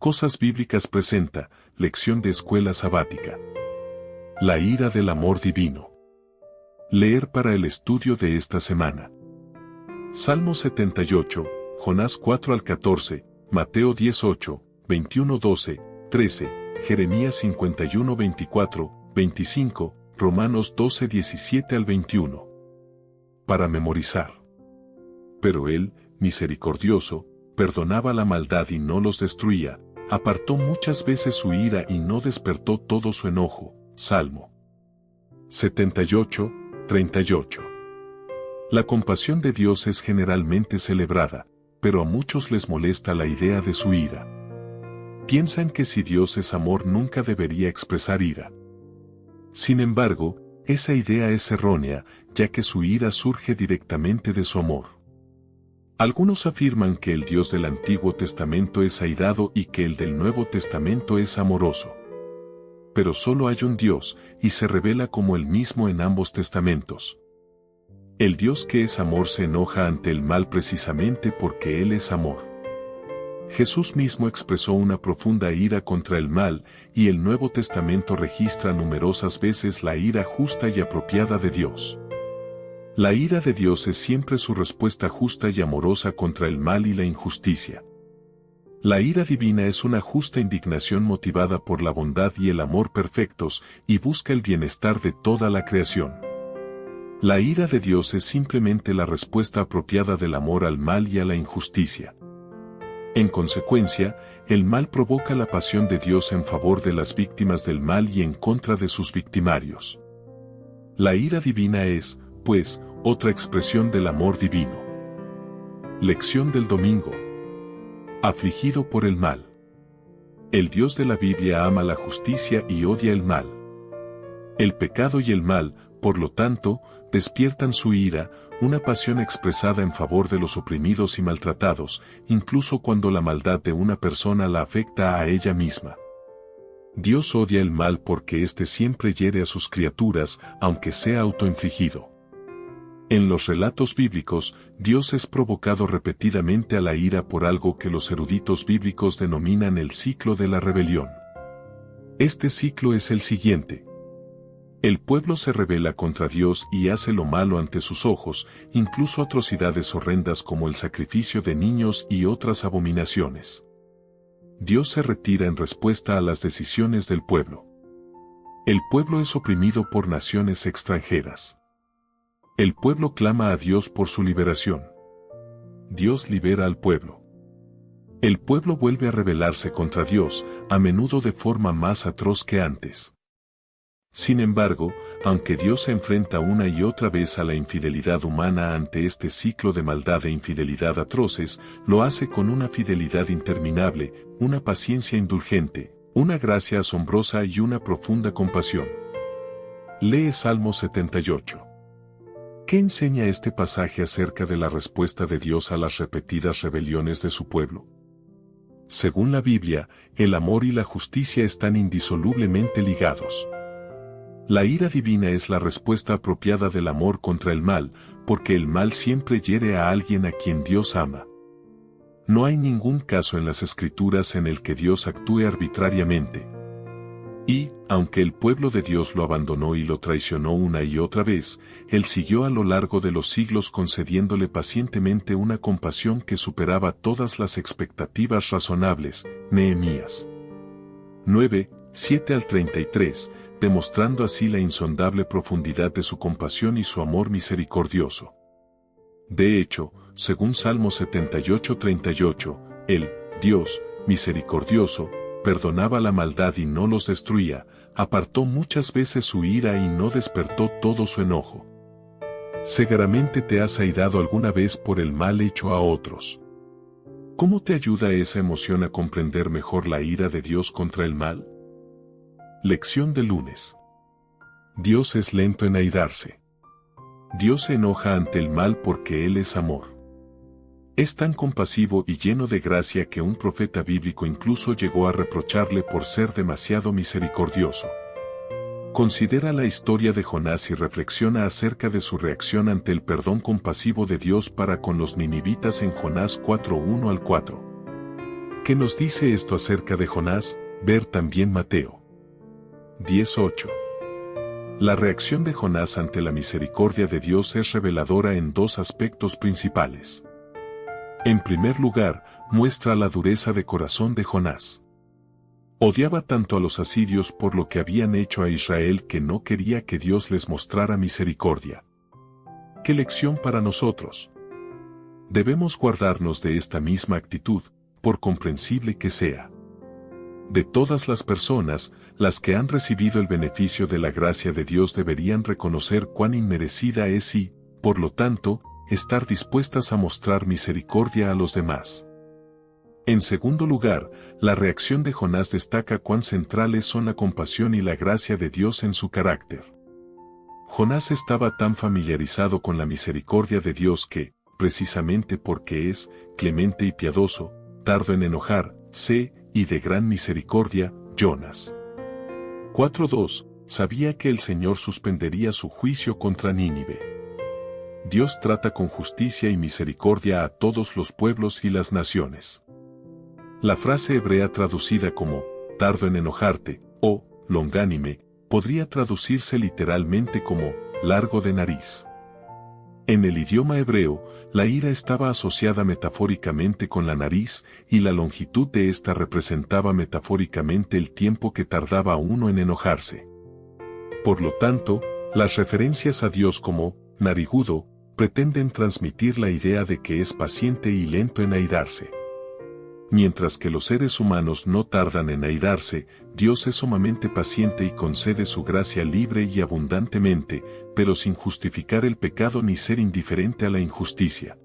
Cosas Bíblicas presenta, lección de escuela sabática. La ira del amor divino. Leer para el estudio de esta semana. Salmo 78, Jonás 4 al 14, Mateo 18, 21, 12, 13, Jeremías 51, 24, 25, Romanos 12, 17 al 21. Para memorizar. Pero él, misericordioso, perdonaba la maldad y no los destruía, apartó muchas veces su ira y no despertó todo su enojo. Salmo 78, 38. La compasión de Dios es generalmente celebrada, pero a muchos les molesta la idea de su ira. Piensan que si Dios es amor nunca debería expresar ira. Sin embargo, esa idea es errónea, ya que su ira surge directamente de su amor. Algunos afirman que el Dios del Antiguo Testamento es airado y que el del Nuevo Testamento es amoroso. Pero solo hay un Dios, y se revela como el mismo en ambos testamentos. El Dios que es amor se enoja ante el mal precisamente porque Él es amor. Jesús mismo expresó una profunda ira contra el mal, y el Nuevo Testamento registra numerosas veces la ira justa y apropiada de Dios. La ira de Dios es siempre su respuesta justa y amorosa contra el mal y la injusticia. La ira divina es una justa indignación motivada por la bondad y el amor perfectos, y busca el bienestar de toda la creación. La ira de Dios es simplemente la respuesta apropiada del amor al mal y a la injusticia. En consecuencia, el mal provoca la pasión de Dios en favor de las víctimas del mal y en contra de sus victimarios. La ira divina es, pues, otra expresión del amor divino. Lección del domingo. Afligido por el mal. El Dios de la Biblia ama la justicia y odia el mal. El pecado y el mal, por lo tanto, despiertan su ira, una pasión expresada en favor de los oprimidos y maltratados, incluso cuando la maldad de una persona la afecta a ella misma. Dios odia el mal porque éste siempre hiere a sus criaturas, aunque sea autoinfligido. En los relatos bíblicos, Dios es provocado repetidamente a la ira por algo que los eruditos bíblicos denominan el ciclo de la rebelión. Este ciclo es el siguiente. El pueblo se rebela contra Dios y hace lo malo ante sus ojos, incluso atrocidades horrendas como el sacrificio de niños y otras abominaciones. Dios se retira en respuesta a las decisiones del pueblo. El pueblo es oprimido por naciones extranjeras. El pueblo clama a Dios por su liberación. Dios libera al pueblo. El pueblo vuelve a rebelarse contra Dios, a menudo de forma más atroz que antes. Sin embargo, aunque Dios se enfrenta una y otra vez a la infidelidad humana ante este ciclo de maldad e infidelidad atroces, lo hace con una fidelidad interminable, una paciencia indulgente, una gracia asombrosa y una profunda compasión. Lee Salmo 78. ¿Qué enseña este pasaje acerca de la respuesta de Dios a las repetidas rebeliones de su pueblo? Según la Biblia, el amor y la justicia están indisolublemente ligados. La ira divina es la respuesta apropiada del amor contra el mal, porque el mal siempre hiere a alguien a quien Dios ama. No hay ningún caso en las Escrituras en el que Dios actúe arbitrariamente. Y, aunque el pueblo de Dios lo abandonó y lo traicionó una y otra vez, Él siguió a lo largo de los siglos concediéndole pacientemente una compasión que superaba todas las expectativas razonables. Nehemías 9, 7 al 33, demostrando así la insondable profundidad de su compasión y su amor misericordioso. De hecho, según Salmo 78, 38, Él, Dios, misericordioso, perdonaba la maldad y no los destruía, apartó muchas veces su ira y no despertó todo su enojo. ¿Seguramente te has airado alguna vez por el mal hecho a otros? ¿Cómo te ayuda esa emoción a comprender mejor la ira de Dios contra el mal? Lección de lunes. Dios es lento en airarse. Dios se enoja ante el mal porque Él es amor. Es tan compasivo y lleno de gracia que un profeta bíblico incluso llegó a reprocharle por ser demasiado misericordioso. Considera la historia de Jonás y reflexiona acerca de su reacción ante el perdón compasivo de Dios para con los ninivitas en Jonás 4:1 al 4. ¿Qué nos dice esto acerca de Jonás? Ver también Mateo 10:8. La reacción de Jonás ante la misericordia de Dios es reveladora en dos aspectos principales. En primer lugar, muestra la dureza de corazón de Jonás. Odiaba tanto a los asirios por lo que habían hecho a Israel que no quería que Dios les mostrara misericordia. ¿Qué lección para nosotros? Debemos guardarnos de esta misma actitud, por comprensible que sea. De todas las personas, las que han recibido el beneficio de la gracia de Dios deberían reconocer cuán inmerecida es y, por lo tanto, estar dispuestas a mostrar misericordia a los demás. En segundo lugar, la reacción de Jonás destaca cuán centrales son la compasión y la gracia de Dios en su carácter. Jonás estaba tan familiarizado con la misericordia de Dios que, precisamente porque es clemente y piadoso, tardo en enojarse, y de gran misericordia, Jonas 4:2, sabía que el Señor suspendería su juicio contra Nínive. Dios trata con justicia y misericordia a todos los pueblos y las naciones. La frase hebrea traducida como tardo en enojarte o longánime podría traducirse literalmente como largo de nariz. En el idioma hebreo, la ira estaba asociada metafóricamente con la nariz y la longitud de ésta representaba metafóricamente el tiempo que tardaba uno en enojarse. Por lo tanto, las referencias a Dios como narigudo pretenden transmitir la idea de que es paciente y lento en airarse. Mientras que los seres humanos no tardan en airarse, Dios es sumamente paciente y concede su gracia libre y abundantemente, pero sin justificar el pecado ni ser indiferente a la injusticia.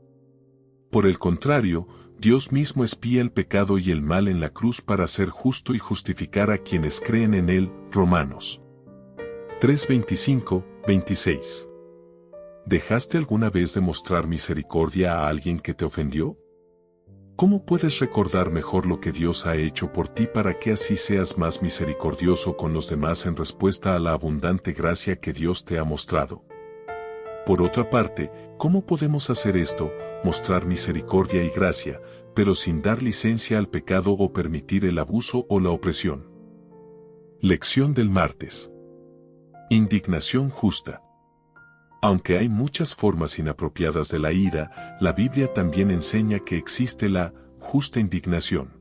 Por el contrario, Dios mismo expía el pecado y el mal en la cruz para ser justo y justificar a quienes creen en él. Romanos 3:25-26. ¿Dejaste alguna vez de mostrar misericordia a alguien que te ofendió? ¿Cómo puedes recordar mejor lo que Dios ha hecho por ti para que así seas más misericordioso con los demás en respuesta a la abundante gracia que Dios te ha mostrado? Por otra parte, ¿cómo podemos hacer esto, mostrar misericordia y gracia, pero sin dar licencia al pecado o permitir el abuso o la opresión? Lección del martes. Indignación justa. Aunque hay muchas formas inapropiadas de la ira, la Biblia también enseña que existe la justa indignación.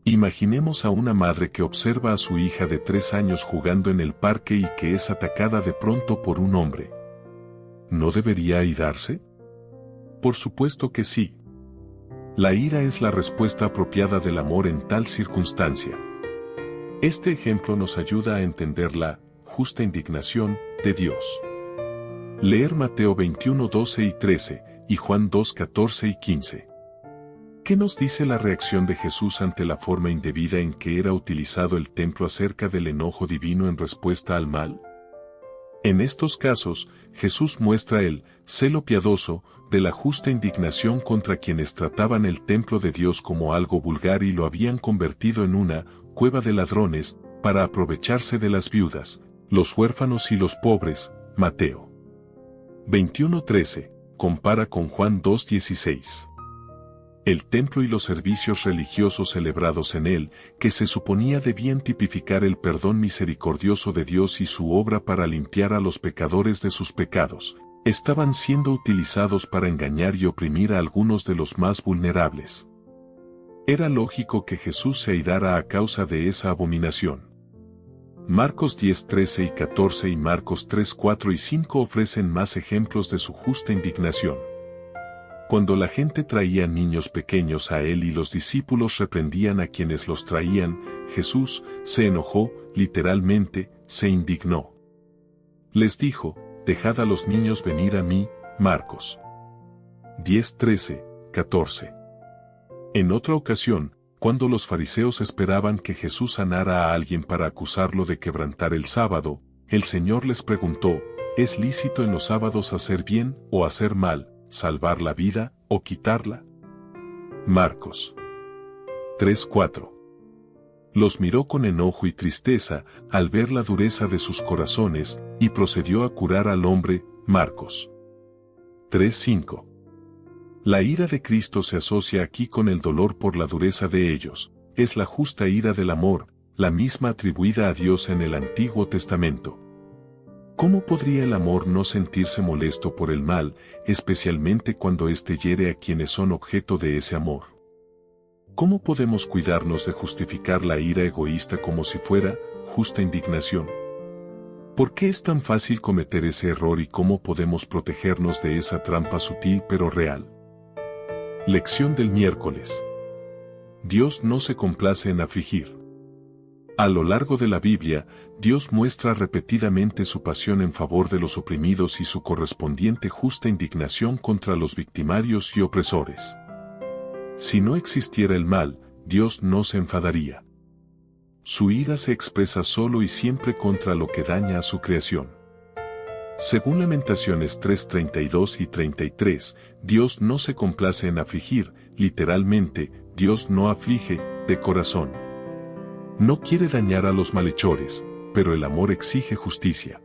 Imaginemos a una madre que observa a su hija de 3 años jugando en el parque y que es atacada de pronto por un hombre. ¿No debería airarse? Por supuesto que sí. La ira es la respuesta apropiada del amor en tal circunstancia. Este ejemplo nos ayuda a entender la justa indignación de Dios. Leer Mateo 21:12 y 13, y Juan 2:14 y 15. ¿Qué nos dice la reacción de Jesús ante la forma indebida en que era utilizado el templo acerca del enojo divino en respuesta al mal? En estos casos, Jesús muestra el celo piadoso de la justa indignación contra quienes trataban el templo de Dios como algo vulgar y lo habían convertido en una cueva de ladrones para aprovecharse de las viudas, los huérfanos y los pobres. Mateo 21:13, compara con Juan 2:16. El templo y los servicios religiosos celebrados en él, que se suponía debían tipificar el perdón misericordioso de Dios y su obra para limpiar a los pecadores de sus pecados, estaban siendo utilizados para engañar y oprimir a algunos de los más vulnerables. Era lógico que Jesús se airara a causa de esa abominación. Marcos 10:13 y 14 y Marcos 3:4 y 5 ofrecen más ejemplos de su justa indignación. Cuando la gente traía niños pequeños a él y los discípulos reprendían a quienes los traían, Jesús se enojó, literalmente, se indignó. Les dijo, dejad a los niños venir a mí. Marcos 10:13-14. En otra ocasión, cuando los fariseos esperaban que Jesús sanara a alguien para acusarlo de quebrantar el sábado, el Señor les preguntó, ¿es lícito en los sábados hacer bien o hacer mal, salvar la vida o quitarla? Marcos 3:4. Los miró con enojo y tristeza al ver la dureza de sus corazones y procedió a curar al hombre. Marcos 3:5. La ira de Cristo se asocia aquí con el dolor por la dureza de ellos, es la justa ira del amor, la misma atribuida a Dios en el Antiguo Testamento. ¿Cómo podría el amor no sentirse molesto por el mal, especialmente cuando éste hiere a quienes son objeto de ese amor? ¿Cómo podemos cuidarnos de justificar la ira egoísta como si fuera justa indignación? ¿Por qué es tan fácil cometer ese error y cómo podemos protegernos de esa trampa sutil pero real? Lección del miércoles. Dios no se complace en afligir. A lo largo de la Biblia, Dios muestra repetidamente su pasión en favor de los oprimidos y su correspondiente justa indignación contra los victimarios y opresores. Si no existiera el mal, Dios no se enfadaría. Su ira se expresa solo y siempre contra lo que daña a su creación. Según Lamentaciones 3:32 y 33, Dios no se complace en afligir, literalmente, Dios no aflige, de corazón. No quiere dañar a los malhechores, pero el amor exige justicia.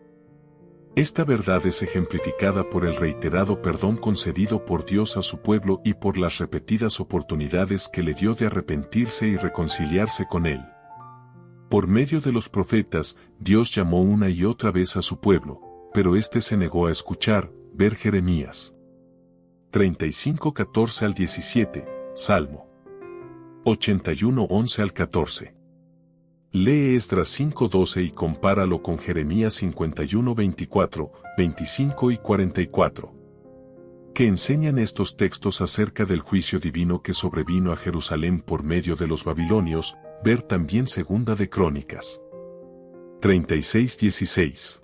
Esta verdad es ejemplificada por el reiterado perdón concedido por Dios a su pueblo y por las repetidas oportunidades que le dio de arrepentirse y reconciliarse con él. Por medio de los profetas, Dios llamó una y otra vez a su pueblo, pero éste se negó a escuchar, ver Jeremías 35:14 al 17, Salmo 81:11 al 14. Lee Esdras 5:12 y compáralo con Jeremías 51:24, 25 y 44. ¿Qué enseñan estos textos acerca del juicio divino que sobrevino a Jerusalén por medio de los babilonios? Ver también Segunda de Crónicas 36:16.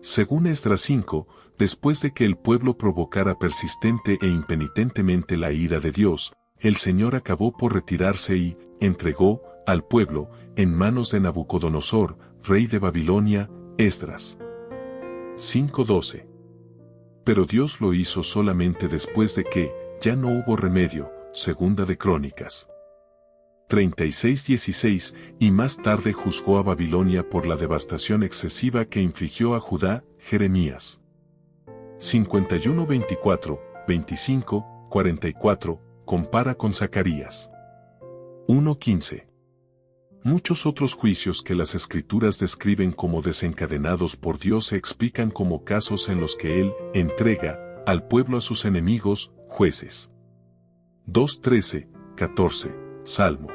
Según Esdras 5, después de que el pueblo provocara persistente e impenitentemente la ira de Dios, el Señor acabó por retirarse y entregó al pueblo en manos de Nabucodonosor, rey de Babilonia. Esdras 5:12. Pero Dios lo hizo solamente después de que ya no hubo remedio. Segunda de Crónicas 36:16, y más tarde juzgó a Babilonia por la devastación excesiva que infligió a Judá. Jeremías 51:24, 25, 44, compara con Zacarías 1:15. Muchos otros juicios que las Escrituras describen como desencadenados por Dios se explican como casos en los que Él entrega al pueblo a sus enemigos. Jueces 2:13, 14, Salmo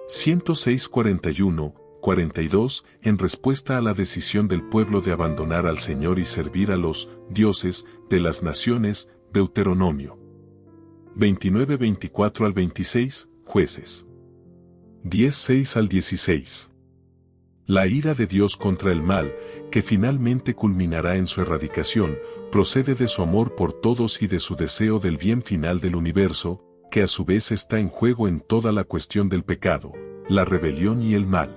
106:41, 42, en respuesta a la decisión del pueblo de abandonar al Señor y servir a los dioses de las naciones. Deuteronomio 29:24 al 26, Jueces 10:6 al 16. La ira de Dios contra el mal, que finalmente culminará en su erradicación, procede de su amor por todos y de su deseo del bien final del universo, que a su vez está en juego en toda la cuestión del pecado, la rebelión y el mal.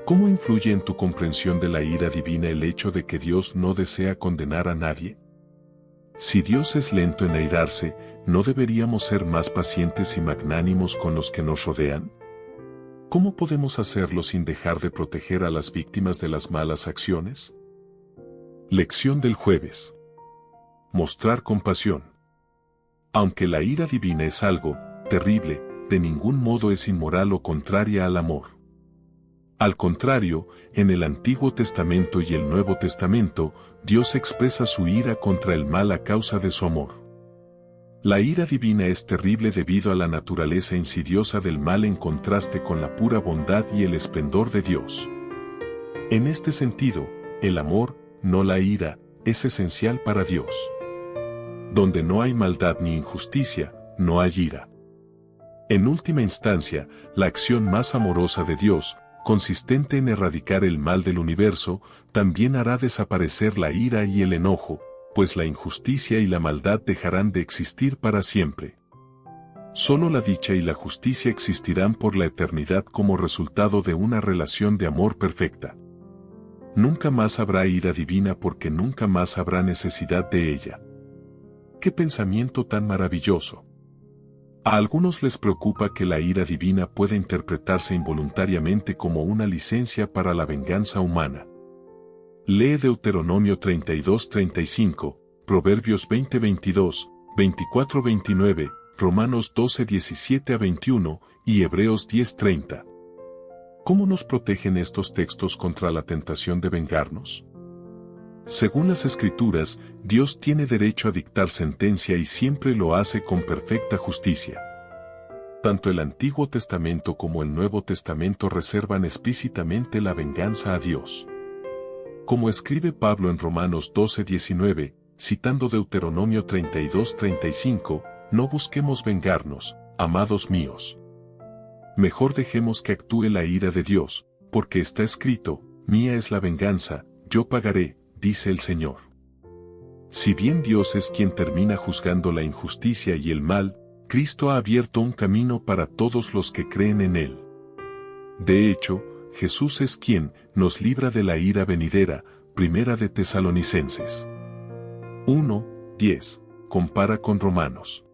¿Cómo influye en tu comprensión de la ira divina el hecho de que Dios no desea condenar a nadie? Si Dios es lento en airarse, ¿no deberíamos ser más pacientes y magnánimos con los que nos rodean? ¿Cómo podemos hacerlo sin dejar de proteger a las víctimas de las malas acciones? Lección del jueves. Mostrar compasión. Aunque la ira divina es algo terrible, de ningún modo es inmoral o contraria al amor. Al contrario, en el Antiguo Testamento y el Nuevo Testamento, Dios expresa su ira contra el mal a causa de su amor. La ira divina es terrible debido a la naturaleza insidiosa del mal en contraste con la pura bondad y el esplendor de Dios. En este sentido, el amor, no la ira, es esencial para Dios. Donde no hay maldad ni injusticia, no hay ira. En última instancia, la acción más amorosa de Dios, consistente en erradicar el mal del universo, también hará desaparecer la ira y el enojo, pues la injusticia y la maldad dejarán de existir para siempre. Solo la dicha y la justicia existirán por la eternidad como resultado de una relación de amor perfecta. Nunca más habrá ira divina porque nunca más habrá necesidad de ella. ¡Qué pensamiento tan maravilloso! A algunos les preocupa que la ira divina pueda interpretarse involuntariamente como una licencia para la venganza humana. Lee Deuteronomio 32:35, Proverbios 20:22, 24-29, Romanos 12-17-21 y Hebreos 10-30. ¿Cómo nos protegen estos textos contra la tentación de vengarnos? Según las Escrituras, Dios tiene derecho a dictar sentencia y siempre lo hace con perfecta justicia. Tanto el Antiguo Testamento como el Nuevo Testamento reservan explícitamente la venganza a Dios. Como escribe Pablo en Romanos 12-19, citando Deuteronomio 32-35, no busquemos vengarnos, amados míos. Mejor dejemos que actúe la ira de Dios, porque está escrito, mía es la venganza, yo pagaré, dice el Señor. Si bien Dios es quien termina juzgando la injusticia y el mal, Cristo ha abierto un camino para todos los que creen en Él. De hecho, Jesús es quien nos libra de la ira venidera, Primera de Tesalonicenses 1:10, compara con Romanos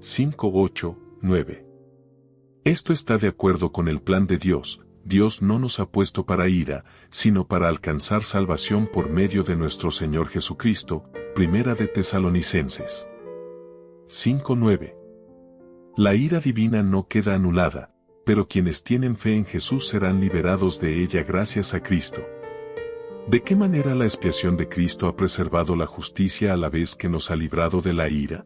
5:8-9. Esto está de acuerdo con el plan de Dios. Dios no nos ha puesto para ira, sino para alcanzar salvación por medio de nuestro Señor Jesucristo, Primera de Tesalonicenses 5:9. La ira divina no queda anulada, pero quienes tienen fe en Jesús serán liberados de ella gracias a Cristo. ¿De qué manera la expiación de Cristo ha preservado la justicia a la vez que nos ha librado de la ira?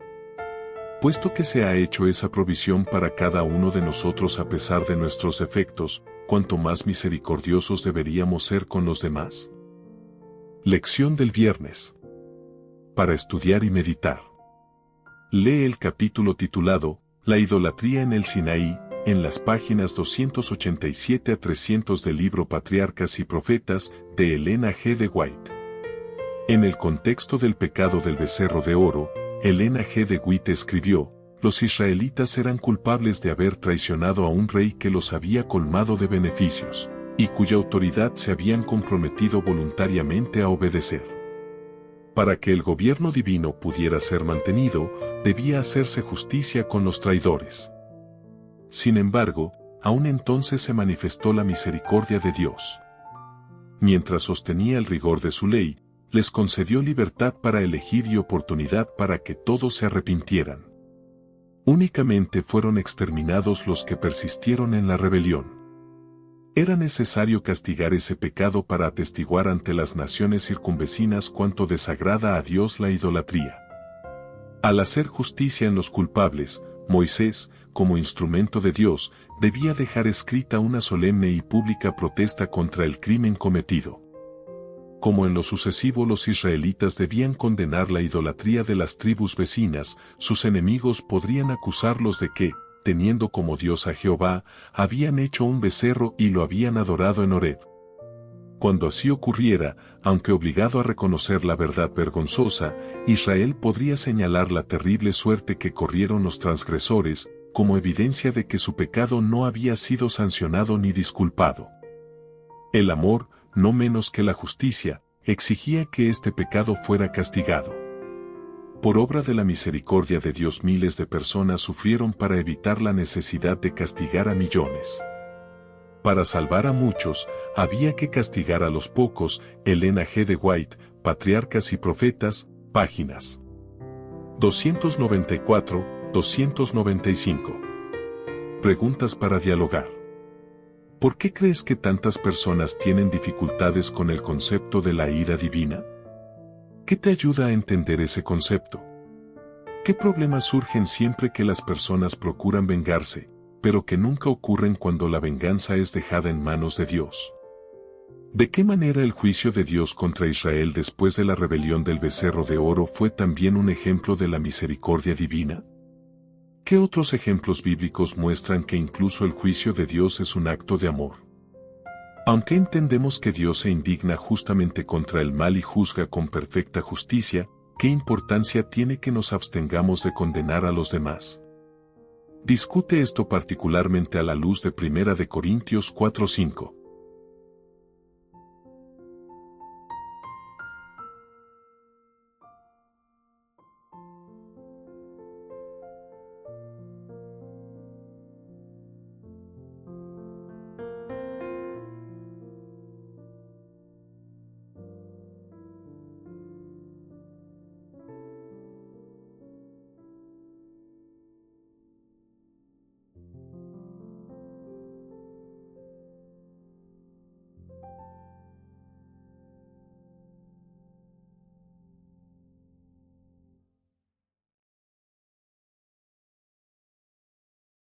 Puesto que se ha hecho esa provisión para cada uno de nosotros a pesar de nuestros defectos, ¿cuánto más misericordiosos deberíamos ser con los demás? Lección del viernes. Para estudiar y meditar. Lee el capítulo titulado, La idolatría en el Sinaí, en las páginas 287 a 300 del libro Patriarcas y Profetas, de Elena G. de White. En el contexto del pecado del becerro de oro, Elena G. de White escribió, los israelitas eran culpables de haber traicionado a un rey que los había colmado de beneficios, y cuya autoridad se habían comprometido voluntariamente a obedecer. Para que el gobierno divino pudiera ser mantenido, debía hacerse justicia con los traidores. Sin embargo, aún entonces se manifestó la misericordia de Dios. Mientras sostenía el rigor de su ley, les concedió libertad para elegir y oportunidad para que todos se arrepintieran. Únicamente fueron exterminados los que persistieron en la rebelión. Era necesario castigar ese pecado para atestiguar ante las naciones circunvecinas cuánto desagrada a Dios la idolatría. Al hacer justicia en los culpables, Moisés, como instrumento de Dios, debía dejar escrita una solemne y pública protesta contra el crimen cometido. Como en lo sucesivo los israelitas debían condenar la idolatría de las tribus vecinas, sus enemigos podrían acusarlos de que, teniendo como Dios a Jehová, habían hecho un becerro y lo habían adorado en Horeb. Cuando así ocurriera, aunque obligado a reconocer la verdad vergonzosa, Israel podría señalar la terrible suerte que corrieron los transgresores, como evidencia de que su pecado no había sido sancionado ni disculpado. El amor, no menos que la justicia, exigía que este pecado fuera castigado. Por obra de la misericordia de Dios miles de personas sufrieron para evitar la necesidad de castigar a millones. Para salvar a muchos, había que castigar a los pocos. Elena G. de White, Patriarcas y Profetas, páginas 294-295. Preguntas para dialogar. ¿Por qué crees que tantas personas tienen dificultades con el concepto de la ira divina? ¿Qué te ayuda a entender ese concepto? ¿Qué problemas surgen siempre que las personas procuran vengarse, pero que nunca ocurren cuando la venganza es dejada en manos de Dios? ¿De qué manera el juicio de Dios contra Israel después de la rebelión del becerro de oro fue también un ejemplo de la misericordia divina? ¿Qué otros ejemplos bíblicos muestran que incluso el juicio de Dios es un acto de amor? Aunque entendemos que Dios se indigna justamente contra el mal y juzga con perfecta justicia, ¿qué importancia tiene que nos abstengamos de condenar a los demás? Discute esto particularmente a la luz de 1 de Corintios 4:5.